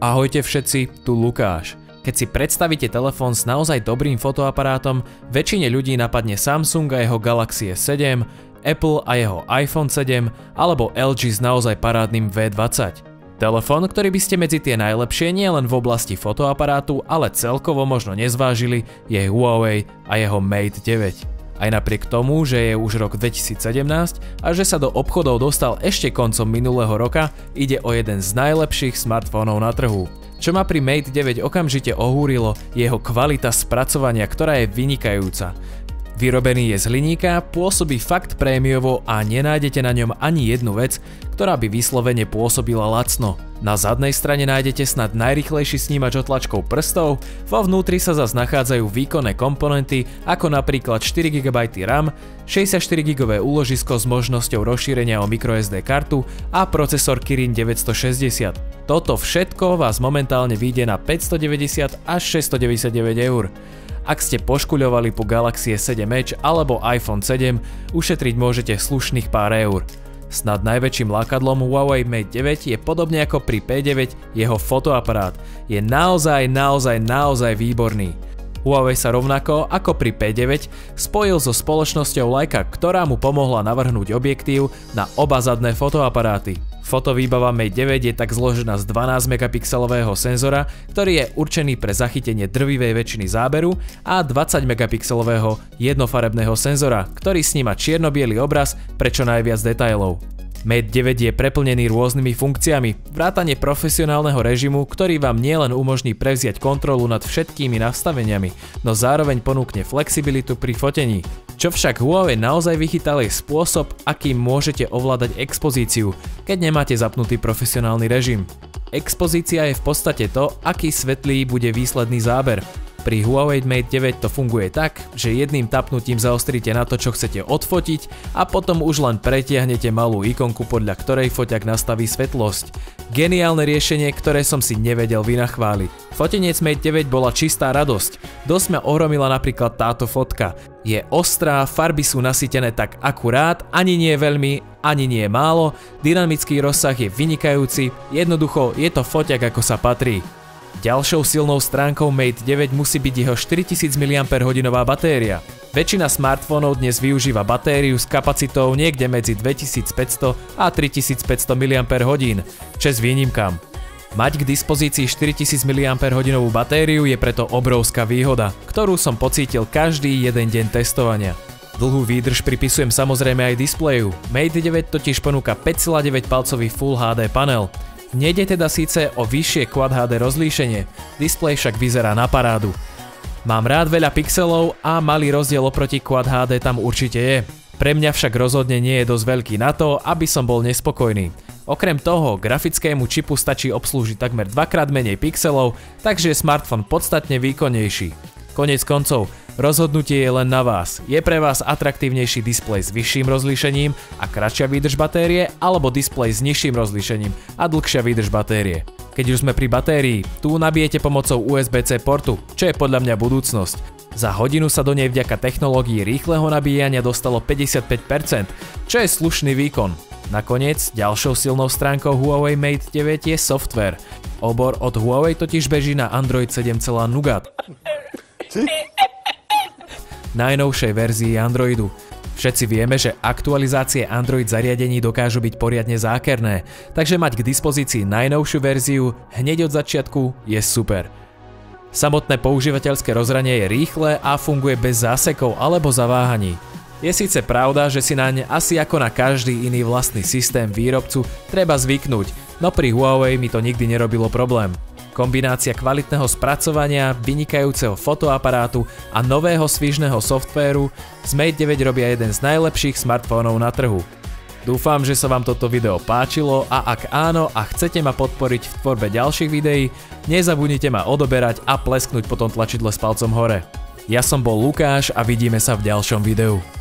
Ahojte všetci, tu Lukáš. Keď si predstavíte telefón s naozaj dobrým fotoaparátom, väčšine ľudí napadne Samsung a jeho Galaxy S7, Apple a jeho iPhone 7 alebo LG s naozaj parádnym V20. Telefón, ktorý by ste medzi tie najlepšie nielen v oblasti fotoaparátu, ale celkovo možno nezvážili, je Huawei a jeho Mate 9. Aj napriek tomu, že je už rok 2017 a že sa do obchodov dostal ešte koncom minulého roka, ide o jeden z najlepších smartfónov na trhu. Čo ma pri Mate 9 okamžite ohúrilo, je jeho kvalita spracovania, ktorá je vynikajúca. Vyrobený je z hliníka, pôsobí fakt prémiovo a nenájdete na ňom ani jednu vec, ktorá by vyslovene pôsobila lacno. Na zadnej strane nájdete snad najrýchlejší snímač otlačkou prstov, vo vnútri sa zas nachádzajú výkonné komponenty ako napríklad 4 GB RAM, 64 GB úložisko s možnosťou rozšírenia o microSD kartu a procesor Kirin 960. Toto všetko vás momentálne vyjde na 590 až 699 eur. Ak ste poškuľovali po Galaxy S7 Edge alebo iPhone 7, ušetriť môžete slušných pár eur. Snad najväčším lákadlom Huawei Mate 9 je podobne ako pri P9 jeho fotoaparát. Je naozaj výborný. Huawei sa rovnako ako pri P9 spojil so spoločnosťou Leica, ktorá mu pomohla navrhnúť objektív na oba zadné fotoaparáty. Fotovýbava Mate 9 je tak zložená z 12 megapixelového senzora, ktorý je určený pre zachytenie drvivej väčšiny záberu a 20 megapixelového jednofarebného senzora, ktorý sníma čierno-biely obraz pre čo najviac detailov. Mate 9 je preplnený rôznymi funkciami, vrátane profesionálneho režimu, ktorý vám nielen umožní prevziať kontrolu nad všetkými nastaveniami, no zároveň ponúkne flexibilitu pri fotení. Čo však Huawei naozaj vychytal je spôsob, akým môžete ovládať expozíciu, keď nemáte zapnutý profesionálny režim. Expozícia je v podstate to, aký svetlý bude výsledný záber. Pri Huawei Mate 9 to funguje tak, že jedným tapnutím zaostríte na to, čo chcete odfotiť a potom už len pretiahnete malú ikonku, podľa ktorej foťak nastaví svetlosť. Geniálne riešenie, ktoré som si nevedel vynachváliť. Fotenie z Mate 9 bola čistá radosť. Dosť ma ohromila napríklad táto fotka. Je ostrá, farby sú nasýtené tak akurát, ani nie veľmi, ani nie málo, dynamický rozsah je vynikajúci, jednoducho je to foťak ako sa patrí. Ďalšou silnou stránkou Mate 9 musí byť jeho 4000 mAh batéria. Väčšina smartfónov dnes využíva batériu s kapacitou niekde medzi 2500 a 3500 mAh, česť výnimkám. Mať k dispozícii 4000 mAh batériu je preto obrovská výhoda, ktorú som pocítil každý jeden deň testovania. Dlhú výdrž pripisujem samozrejme aj displeju. Mate 9 totiž ponúka 5,9 palcový Full HD panel. Nejde teda síce o vyššie Quad HD rozlíšenie, displej však vyzerá na parádu. Mám rád veľa pixelov a malý rozdiel oproti Quad HD tam určite je. Pre mňa však rozhodne nie je dosť veľký na to, aby som bol nespokojný. Okrem toho, grafickému čipu stačí obslúžiť takmer dvakrát menej pixelov, takže je smartfón podstatne výkonnejší. Koniec koncov, rozhodnutie je len na vás. Je pre vás atraktívnejší displej s vyšším rozlíšením a kratšia výdrž batérie, alebo displej s nižším rozlíšením a dlhšia výdrž batérie. Keď už sme pri batérii, tu nabijete pomocou USB-C portu, čo je podľa mňa budúcnosť. Za hodinu sa do nej vďaka technológii rýchleho nabíjania dostalo 55%, čo je slušný výkon. Nakoniec, ďalšou silnou stránkou Huawei Mate 9 je software. Obor od Huawei totiž beží na Android 7. Nougat. Najnovšej verzii Androidu. Všetci vieme, že aktualizácie Android zariadení dokážu byť poriadne zákerné, takže mať k dispozícii najnovšiu verziu hneď od začiatku je super. Samotné používateľské rozhranie je rýchle a funguje bez zásekov alebo zaváhaní. Je síce pravda, že si naň asi ako na každý iný vlastný systém výrobcu treba zvyknúť, no pri Huawei mi to nikdy nerobilo problém. Kombinácia kvalitného spracovania, vynikajúceho fotoaparátu a nového svižného softvéru z Mate 9 robia jeden z najlepších smartfónov na trhu. Dúfam, že sa vám toto video páčilo a ak áno a chcete ma podporiť v tvorbe ďalších videí, nezabudnite ma odoberať a plesknúť potom tlačidle s palcom hore. Ja som bol Lukáš a vidíme sa v ďalšom videu.